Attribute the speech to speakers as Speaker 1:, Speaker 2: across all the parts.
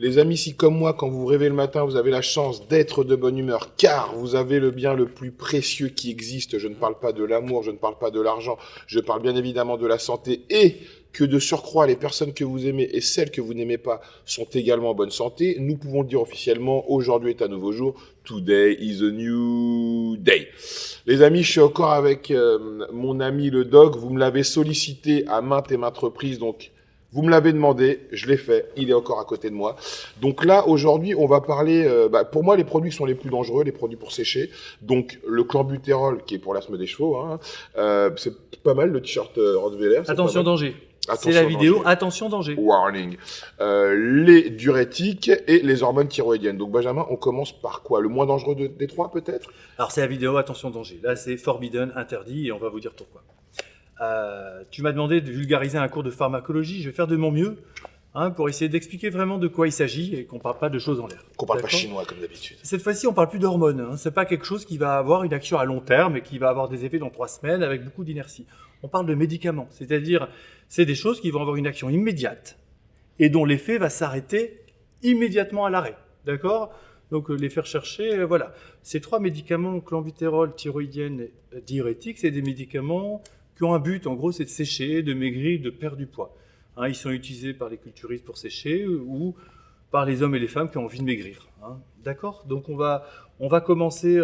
Speaker 1: Les amis, si comme moi, quand vous vous réveillez le matin, vous avez la chance d'être de bonne humeur, car vous avez le bien le plus précieux qui existe, je ne parle pas de l'amour, je ne parle pas de l'argent, je parle bien évidemment de la santé, et que de surcroît, les personnes que vous aimez et celles que vous n'aimez pas sont également en bonne santé, nous pouvons le dire officiellement, aujourd'hui est un nouveau jour, today is a new day. Les amis, je suis encore avec mon ami le Dog, vous me l'avez sollicité à maintes et maintes reprises, donc vous me l'avez demandé, je l'ai fait, il est encore à côté de moi. Donc là, aujourd'hui, on va parler, pour moi, les produits qui sont les plus dangereux, les produits pour sécher. Donc le clenbuterol, qui est pour l'asthme des chevaux, hein, c'est pas mal le t-shirt Rottweiler.
Speaker 2: Attention danger. C'est
Speaker 1: Attention
Speaker 2: la vidéo,
Speaker 1: danger.
Speaker 2: attention danger.
Speaker 1: Warning. Les diurétiques et les hormones thyroïdiennes. Donc Benjamin, on commence par quoi? Le moins dangereux des trois peut-être?
Speaker 2: Alors c'est la vidéo, attention danger. Là c'est forbidden, interdit, et on va vous dire pourquoi. Tu m'as demandé de vulgariser un cours de pharmacologie, je vais faire de mon mieux pour essayer d'expliquer vraiment de quoi il s'agit et qu'on ne parle pas de choses en l'air.
Speaker 1: Qu'on parle pas
Speaker 2: D'accord ?
Speaker 1: chinois comme d'habitude.
Speaker 2: Cette fois-ci, on ne parle plus d'hormones. Ce n'est pas quelque chose qui va avoir une action à long terme et qui va avoir des effets dans 3 semaines avec beaucoup d'inertie. On parle de médicaments, c'est-à-dire c'est des choses qui vont avoir une action immédiate et dont l'effet va s'arrêter immédiatement à l'arrêt. D'accord ? Donc les faire chercher, voilà. Ces 3 médicaments, clenbuterol, thyroïdienne et diurétique, c'est des médicaments qui ont un but, en gros, c'est de sécher, de maigrir, de perdre du poids. Ils sont utilisés par les culturistes pour sécher ou par les hommes et les femmes qui ont envie de maigrir. D'accord ? Donc on va commencer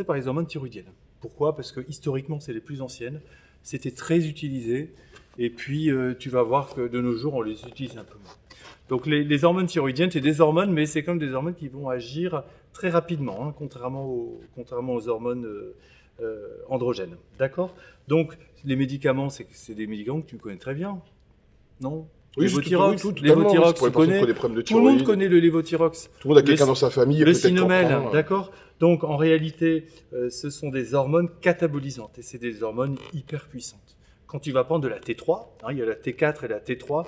Speaker 2: par les hormones thyroïdiennes. Pourquoi ? Parce que historiquement, c'est les plus anciennes. C'était très utilisé. Et puis, tu vas voir que de nos jours, on les utilise un peu moins. Donc les hormones thyroïdiennes, c'est des hormones, mais c'est comme des hormones qui vont agir très rapidement, contrairement aux hormones androgènes. D'accord ? Donc les médicaments, c'est des médicaments que tu connais très bien, non ?
Speaker 1: Oui,
Speaker 2: Lévothyrox,
Speaker 1: tout totalement.
Speaker 2: Lévothyrox,
Speaker 1: Pour les
Speaker 2: tu
Speaker 1: personnes qui
Speaker 2: connais.
Speaker 1: ont des problèmes de
Speaker 2: Tout le monde
Speaker 1: thyroïde.
Speaker 2: connaît le lévothyrox.
Speaker 1: Tout le monde a quelqu'un dans sa famille.
Speaker 2: Le
Speaker 1: peut-être
Speaker 2: Sinomel,
Speaker 1: qu'en prend,
Speaker 2: d'accord ? Donc en réalité, ce sont des hormones catabolisantes et c'est des hormones hyper puissantes. Quand tu vas prendre de la T3, il y a la T4 et la T3.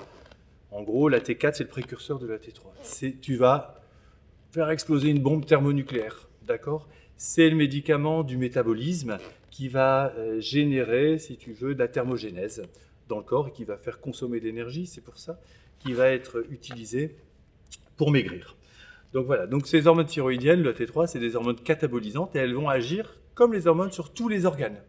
Speaker 2: En gros, la T4, c'est le précurseur de la T3. Tu vas faire exploser une bombe thermonucléaire, d'accord ? C'est le médicament du métabolisme qui va générer, si tu veux, de la thermogénèse dans le corps et qui va faire consommer de l'énergie. C'est pour ça qu'il va être utilisé pour maigrir. Donc voilà, donc ces hormones thyroïdiennes, le T3, c'est des hormones catabolisantes et elles vont agir comme les hormones sur tous les organes.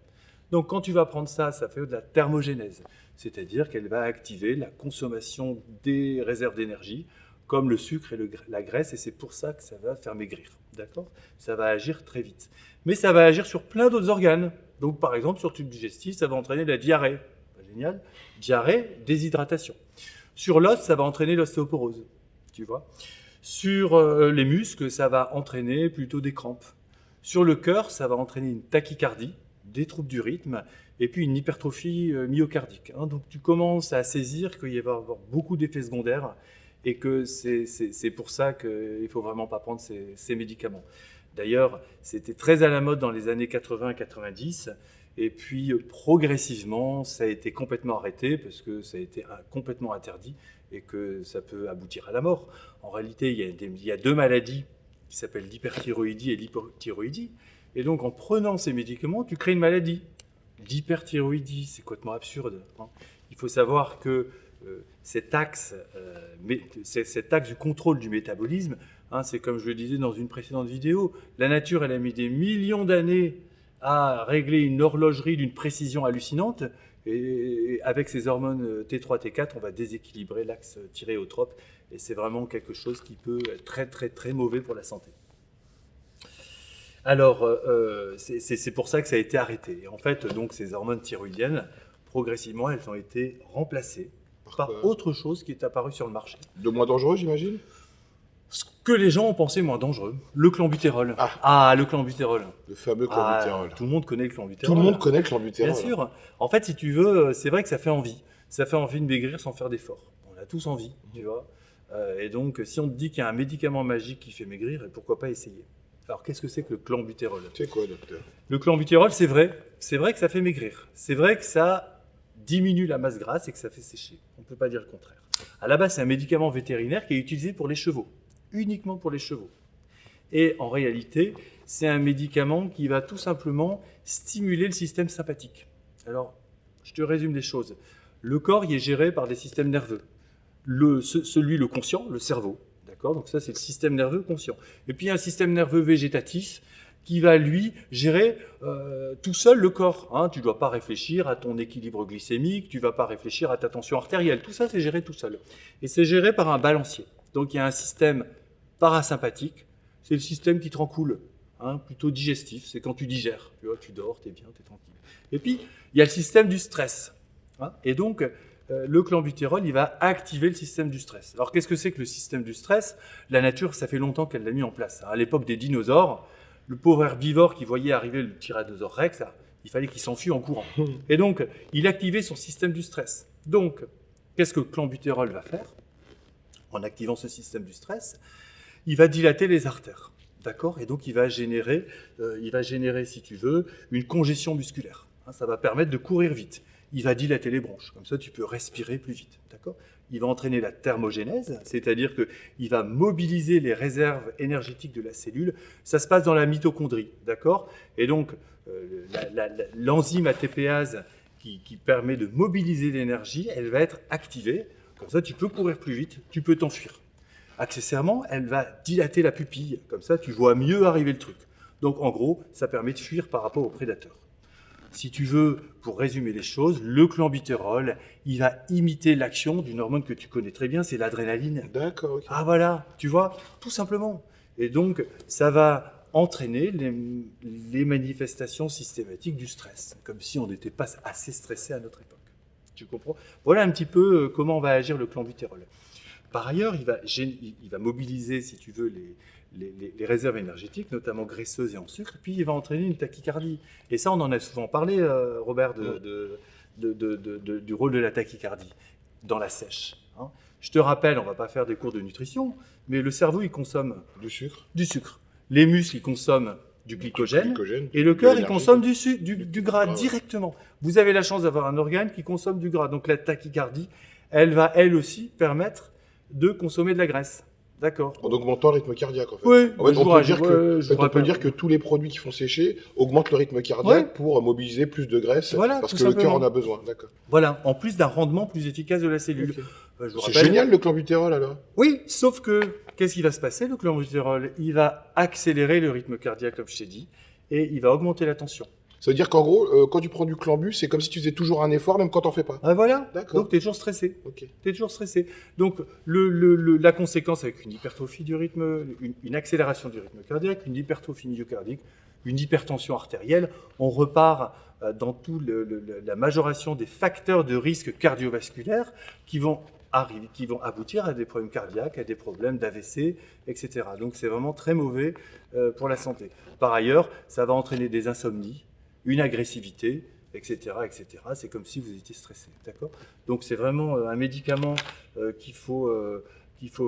Speaker 2: Donc quand tu vas prendre ça, ça fait de la thermogénèse, c'est-à-dire qu'elle va activer la consommation des réserves d'énergie, comme le sucre et la graisse, et c'est pour ça que ça va faire maigrir, d'accord ? Ça va agir très vite. Mais ça va agir sur plein d'autres organes. Donc par exemple, sur le tube digestif, ça va entraîner la diarrhée. Pas génial. Diarrhée, déshydratation. Sur l'os, ça va entraîner l'ostéoporose, tu vois. Sur les muscles, ça va entraîner plutôt des crampes. Sur le cœur, ça va entraîner une tachycardie, des troubles du rythme, et puis une hypertrophie myocardique. Donc tu commences à saisir qu'il va y avoir beaucoup d'effets secondaires et que c'est pour ça qu'il ne faut vraiment pas prendre ces médicaments. D'ailleurs, c'était très à la mode dans les années 80-90, et puis progressivement, ça a été complètement arrêté parce que ça a été complètement interdit et que ça peut aboutir à la mort. En réalité, il y a 2 maladies qui s'appellent l'hyperthyroïdie et l'hypothyroïdie. Et donc, en prenant ces médicaments, tu crées une maladie. L'hyperthyroïdie, c'est complètement absurde. Il faut savoir que cet axe du contrôle du métabolisme, c'est comme je le disais dans une précédente vidéo, la nature, elle a mis des millions d'années à régler une horlogerie d'une précision hallucinante. Et avec ces hormones T3, T4, on va déséquilibrer l'axe thyréotrope. Et c'est vraiment quelque chose qui peut être très, très, très mauvais pour la santé. Alors, c'est pour ça que ça a été arrêté. Et en fait, donc, ces hormones thyroïdiennes, progressivement, elles ont été remplacées par autre chose qui est apparu sur le marché.
Speaker 1: De moins dangereux, j'imagine?
Speaker 2: Ce que les gens ont pensé moins dangereux, le clenbuterol. Le clenbuterol.
Speaker 1: Le fameux clenbuterol.
Speaker 2: Tout le monde connaît le clenbuterol.
Speaker 1: Tout le monde connaît le clenbuterol.
Speaker 2: Bien sûr. En fait, si tu veux, c'est vrai que ça fait envie. Ça fait envie de maigrir sans faire d'efforts. On a tous envie, tu vois. Et donc, si on te dit qu'il y a un médicament magique qui fait maigrir, pourquoi pas essayer? Alors, qu'est-ce que c'est que le clenbuterol?
Speaker 1: C'est quoi, docteur?
Speaker 2: Le clenbuterol, c'est vrai que ça fait maigrir. C'est vrai que ça diminue la masse grasse et que ça fait sécher. On ne peut pas dire le contraire. À la base, c'est un médicament vétérinaire qui est utilisé pour les chevaux, uniquement pour les chevaux. Et en réalité, c'est un médicament qui va tout simplement stimuler le système sympathique. Alors, je te résume les choses. Le corps y est géré par des systèmes nerveux. Le conscient, le cerveau, D'accord? Donc ça, c'est le système nerveux conscient. Et puis, il y a un système nerveux végétatif qui va, lui, gérer tout seul le corps. Hein. Tu ne dois pas réfléchir à ton équilibre glycémique, tu ne vas pas réfléchir à ta tension artérielle. Tout ça, c'est géré tout seul. Et c'est géré par un balancier. Donc, il y a un système parasympathique, c'est le système qui te rend cool, hein, plutôt digestif. C'est quand tu digères, tu vois, tu dors, tu es bien, tu es tranquille. Et puis, il y a le système du stress. Hein. Et donc, le clenbuterol, il va activer le système du stress. Alors, qu'est-ce que c'est que le système du stress? La nature, ça fait longtemps qu'elle l'a mis en place. À l'époque des dinosaures, le pauvre herbivore qui voyait arriver le tyrannosaure rex, il fallait qu'il s'enfuit en courant. Et donc, il activait son système du stress. Donc, qu'est-ce que le clenbuterol va faire? En activant ce système du stress, il va dilater les artères. D'accord? Et donc, il va générer, si tu veux, une congestion musculaire. Hein, ça va permettre de courir vite. Il va dilater les bronches. Comme ça, tu peux respirer plus vite. D'accord? Il va entraîner la thermogénèse, c'est-à-dire qu'il va mobiliser les réserves énergétiques de la cellule. Ça se passe dans la mitochondrie. D'accord? Et donc, l'enzyme ATPase qui permet de mobiliser l'énergie, elle va être activée. Comme ça, tu peux courir plus vite, tu peux t'enfuir. Accessoirement, elle va dilater la pupille. Comme ça, tu vois mieux arriver le truc. Donc, en gros, ça permet de fuir par rapport aux prédateurs. Si tu veux, pour résumer les choses, le clenbuterol, il va imiter l'action d'une hormone que tu connais très bien, c'est l'adrénaline.
Speaker 1: D'accord, ok.
Speaker 2: Ah voilà, tu vois, tout simplement. Et donc, ça va entraîner les manifestations systématiques du stress, comme si on n'était pas assez stressé à notre époque. Tu comprends? Voilà un petit peu comment va agir le clenbuterol. Par ailleurs, il va mobiliser, si tu veux, les réserves énergétiques, notamment graisseuses et en sucre, puis il va entraîner une tachycardie. Et ça, on en a souvent parlé, Robert, du rôle de la tachycardie dans la sèche. Hein. Je te rappelle, on ne va pas faire des cours de nutrition, mais le cerveau, il consomme
Speaker 1: Du sucre.
Speaker 2: du sucre. Les muscles, ils consomment du glycogène. Et le
Speaker 1: de
Speaker 2: cœur, il
Speaker 1: l'énergie.
Speaker 2: consomme du gras
Speaker 1: Ah ouais.
Speaker 2: directement. Vous avez la chance d'avoir un organe qui consomme du gras. Donc la tachycardie, elle va, elle aussi, permettre de consommer de la graisse. D'accord.
Speaker 1: En augmentant le rythme cardiaque, en fait.
Speaker 2: Oui,
Speaker 1: En fait,
Speaker 2: je
Speaker 1: on
Speaker 2: vous
Speaker 1: peut
Speaker 2: rajoute-
Speaker 1: dire
Speaker 2: ouais, je vous
Speaker 1: on peut
Speaker 2: rappelle.
Speaker 1: dire que tous les produits qui font sécher augmentent le rythme cardiaque
Speaker 2: Ouais.
Speaker 1: pour mobiliser plus de graisse,
Speaker 2: Voilà,
Speaker 1: parce
Speaker 2: tout
Speaker 1: que le cœur
Speaker 2: simplement.
Speaker 1: en a besoin. D'accord.
Speaker 2: Voilà, en plus d'un rendement plus efficace de la cellule.
Speaker 1: Ok.
Speaker 2: Je vous
Speaker 1: C'est
Speaker 2: rappelle-
Speaker 1: génial le clenbuterol alors.
Speaker 2: Oui, sauf que, qu'est-ce qui va se passer? Le clenbuterol, il va accélérer le rythme cardiaque, comme je t'ai dit, et il va augmenter la tension.
Speaker 1: Ça veut dire qu'en gros, quand tu prends du clenbu, c'est comme si tu faisais toujours un effort, même quand t'en fais pas.
Speaker 2: Ah, voilà.
Speaker 1: D'accord.
Speaker 2: Donc, tu es toujours stressé.
Speaker 1: Ok.
Speaker 2: Tu es toujours stressé. Donc, la conséquence avec une hypertrophie du rythme, une accélération du rythme cardiaque, une hypertrophie myocardique, une hypertension artérielle, on repart dans toute la majoration des facteurs de risque cardiovasculaire qui vont aboutir à des problèmes cardiaques, à des problèmes d'AVC, etc. Donc, c'est vraiment très mauvais pour la santé. Par ailleurs, ça va entraîner des insomnies, une agressivité, etc., etc. C'est comme si vous étiez stressé, d'accord? Donc c'est vraiment un médicament qu'il faut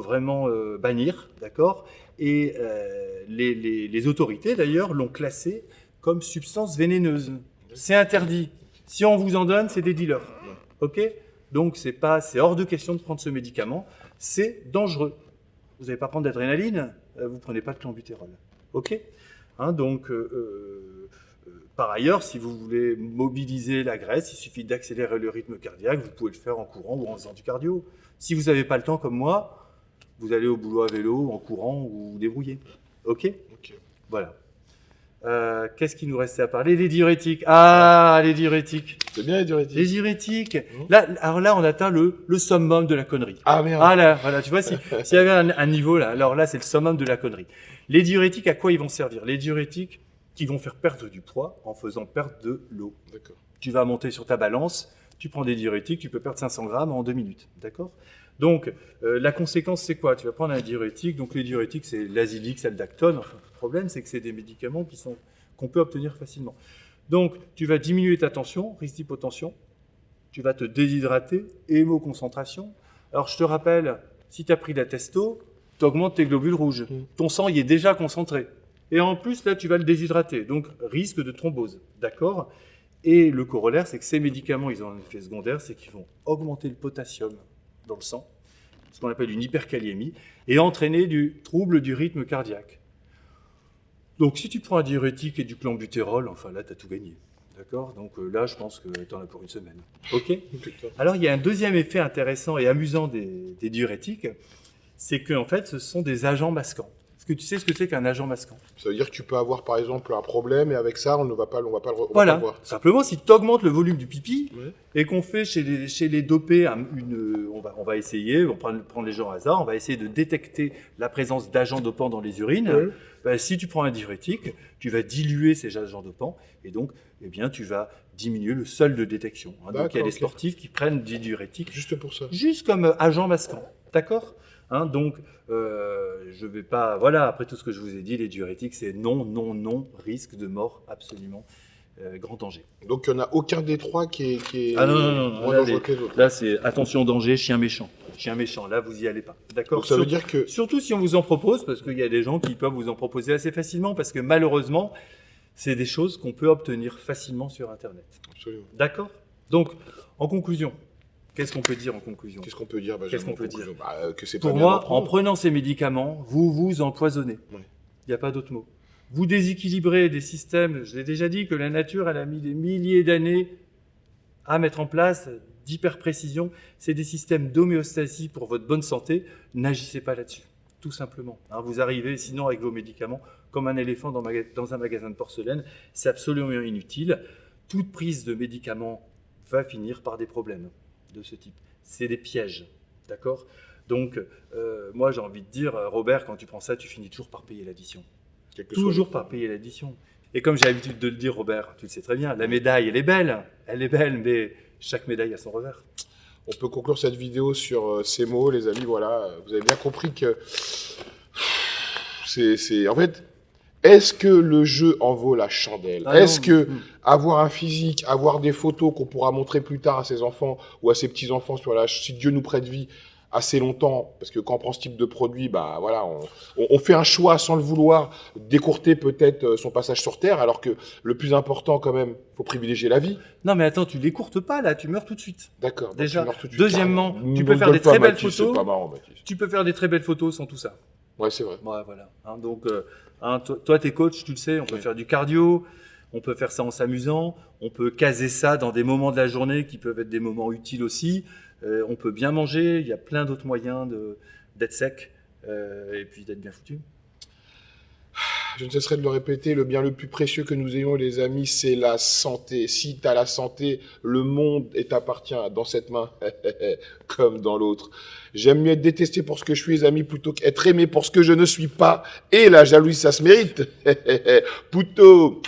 Speaker 2: vraiment bannir, d'accord? Et les autorités d'ailleurs l'ont classé comme substance vénéneuse. C'est interdit. Si on vous en donne, c'est des dealers, ok? Donc c'est hors de question de prendre ce médicament. C'est dangereux. Vous n'allez pas prendre d'adrénaline, vous prenez pas de clenbuterol, ok? Hein, donc par ailleurs, si vous voulez mobiliser la graisse, il suffit d'accélérer le rythme cardiaque. Vous pouvez le faire en courant ou en faisant du cardio. Si vous n'avez pas le temps comme moi, vous allez au boulot à vélo, en courant ou vous vous débrouillez. Ok?
Speaker 1: Ok.
Speaker 2: Voilà. Qu'est-ce qu'il nous restait à parler? Les diurétiques. Ah, les diurétiques.
Speaker 1: C'est bien les diurétiques.
Speaker 2: Les diurétiques. Alors là, on atteint le summum de la connerie.
Speaker 1: Ah merde.
Speaker 2: Ah là, voilà, tu vois, s'il y avait un niveau là, alors là, c'est le summum de la connerie. Les diurétiques, à quoi ils vont servir? Les diurétiques qui vont faire perdre du poids en faisant perdre de l'eau.
Speaker 1: D'accord.
Speaker 2: Tu vas monter sur ta balance, tu prends des diurétiques, tu peux perdre 500 grammes en 2 minutes. D'accord? Donc, la conséquence, c'est quoi? Tu vas prendre un diurétique. Donc, les diurétiques, c'est l'azilique, l'aldactone. Enfin, le problème, c'est que c'est des médicaments qu'on peut obtenir facilement. Donc, tu vas diminuer ta tension, risque d'hypotension. Tu vas te déshydrater, hémoconcentration. Alors, je te rappelle, si tu as pris de la testo, tu augmentes tes globules rouges. Ton sang y est déjà concentré. Et en plus, là, tu vas le déshydrater. Donc, risque de thrombose. D'accord? Et le corollaire, c'est que ces médicaments, ils ont un effet secondaire, c'est qu'ils vont augmenter le potassium dans le sang, ce qu'on appelle une hyperkaliémie, et entraîner du trouble du rythme cardiaque. Donc, si tu prends un diurétique et du clenbuterol, enfin là, tu as tout gagné. D'accord? Donc là, je pense que tu en as pour une semaine. OK?
Speaker 1: Putain.
Speaker 2: Alors, il y a un deuxième effet intéressant et amusant des diurétiques, c'est que en fait, ce sont des agents masquants. Est-ce que tu sais ce que c'est qu'un agent masquant?
Speaker 1: Ça veut dire que tu peux avoir, par exemple, un problème et avec ça, on ne va pas le on va
Speaker 2: Voilà.
Speaker 1: pas le voir.
Speaker 2: Simplement, si tu augmentes le volume du pipi
Speaker 1: Ouais.
Speaker 2: et qu'on fait chez les dopés, on va essayer, on prend les gens au hasard, on va essayer de détecter la présence d'agents dopants dans les urines.
Speaker 1: Ouais.
Speaker 2: Ben, si tu prends un diurétique, tu vas diluer ces agents dopants et donc, eh bien, tu vas diminuer le seuil de détection. Donc, il y a
Speaker 1: D'accord,
Speaker 2: des
Speaker 1: ok.
Speaker 2: sportifs qui prennent des diurétiques
Speaker 1: Juste pour ça.
Speaker 2: juste comme agent masquant. D'accord? Donc, je vais pas. Voilà, après tout ce que je vous ai dit, les diurétiques, c'est non, non, non, risque de mort absolument, grand danger.
Speaker 1: Donc, il n'y en a aucun des trois qui est
Speaker 2: Ah non,
Speaker 1: moins
Speaker 2: là,
Speaker 1: dangereux que les autres.
Speaker 2: là, c'est attention danger, chien méchant. Chien méchant, là, vous y allez pas. D'accord?
Speaker 1: Donc, ça veut dire que...
Speaker 2: Surtout si on vous en propose, parce qu'il y a des gens qui peuvent vous en proposer assez facilement, parce que malheureusement, c'est des choses qu'on peut obtenir facilement sur Internet.
Speaker 1: Absolument.
Speaker 2: D'accord? Donc, en conclusion, qu'est-ce qu'on peut dire en conclusion?
Speaker 1: Qu'est-ce qu'on peut dire
Speaker 2: Qu'est-ce qu'on peut dire?
Speaker 1: Que c'est pas
Speaker 2: Pour
Speaker 1: bien d'en
Speaker 2: moi, en
Speaker 1: prendre.
Speaker 2: prenant ces médicaments, vous vous empoisonnez. Il
Speaker 1: Oui.
Speaker 2: n'y a pas d'autre mot. Vous déséquilibrez des systèmes, je l'ai déjà dit, que la nature elle a mis des milliers d'années à mettre en place, d'hyperprécision. C'est des systèmes d'homéostasie pour votre bonne santé. N'agissez pas là-dessus, tout simplement. Vous arrivez sinon avec vos médicaments comme un éléphant dans un magasin de porcelaine. C'est absolument inutile. Toute prise de médicaments va finir par des problèmes de ce type. C'est des pièges, d'accord? Donc, moi j'ai envie de dire, Robert, quand tu prends ça, tu finis toujours par payer l'addition.
Speaker 1: Quel que soit
Speaker 2: Toujours par payer l'addition. Et comme j'ai l'habitude de le dire, Robert, tu le sais très bien, la médaille, elle est belle, mais chaque médaille a son revers.
Speaker 1: On peut conclure cette vidéo sur ces mots, les amis. Voilà, vous avez bien compris que en fait, est-ce que le jeu en vaut la chandelle?
Speaker 2: Ah
Speaker 1: Est-ce
Speaker 2: non,
Speaker 1: que avoir un physique, avoir des photos qu'on pourra montrer plus tard à ses enfants ou à ses petits-enfants si Dieu nous prête vie assez longtemps, parce que quand on prend ce type de produit, bah voilà, on fait un choix sans le vouloir, d'écourter peut-être son passage sur Terre, alors que le plus important quand même, faut privilégier la vie.
Speaker 2: Non mais attends, tu l'écourtes pas là, tu meurs tout de suite.
Speaker 1: D'accord. donc
Speaker 2: Déjà.
Speaker 1: tu meurs tout de suite.
Speaker 2: Deuxièmement,
Speaker 1: Ah,
Speaker 2: tu
Speaker 1: ne
Speaker 2: peux faire
Speaker 1: gueule
Speaker 2: des
Speaker 1: pas,
Speaker 2: très belles
Speaker 1: Mathis,
Speaker 2: photos.
Speaker 1: C'est pas marrant, Mathis.
Speaker 2: Tu peux faire des très belles photos sans tout ça.
Speaker 1: Ouais, c'est vrai.
Speaker 2: Ouais, voilà. Donc, toi, t'es coach, tu le sais, on peut
Speaker 1: Oui.
Speaker 2: faire du cardio, on peut faire ça en s'amusant, on peut caser ça dans des moments de la journée qui peuvent être des moments utiles aussi. On peut bien manger, il y a plein d'autres moyens d'être sec et puis d'être bien foutu.
Speaker 1: Je ne cesserai de le répéter, le bien le plus précieux que nous ayons, les amis, c'est la santé. Si tu as la santé, le monde t'appartient dans cette main, comme dans l'autre. J'aime mieux être détesté pour ce que je suis, les amis, plutôt qu'être aimé pour ce que je ne suis pas. Et la jalousie, ça se mérite. Puto.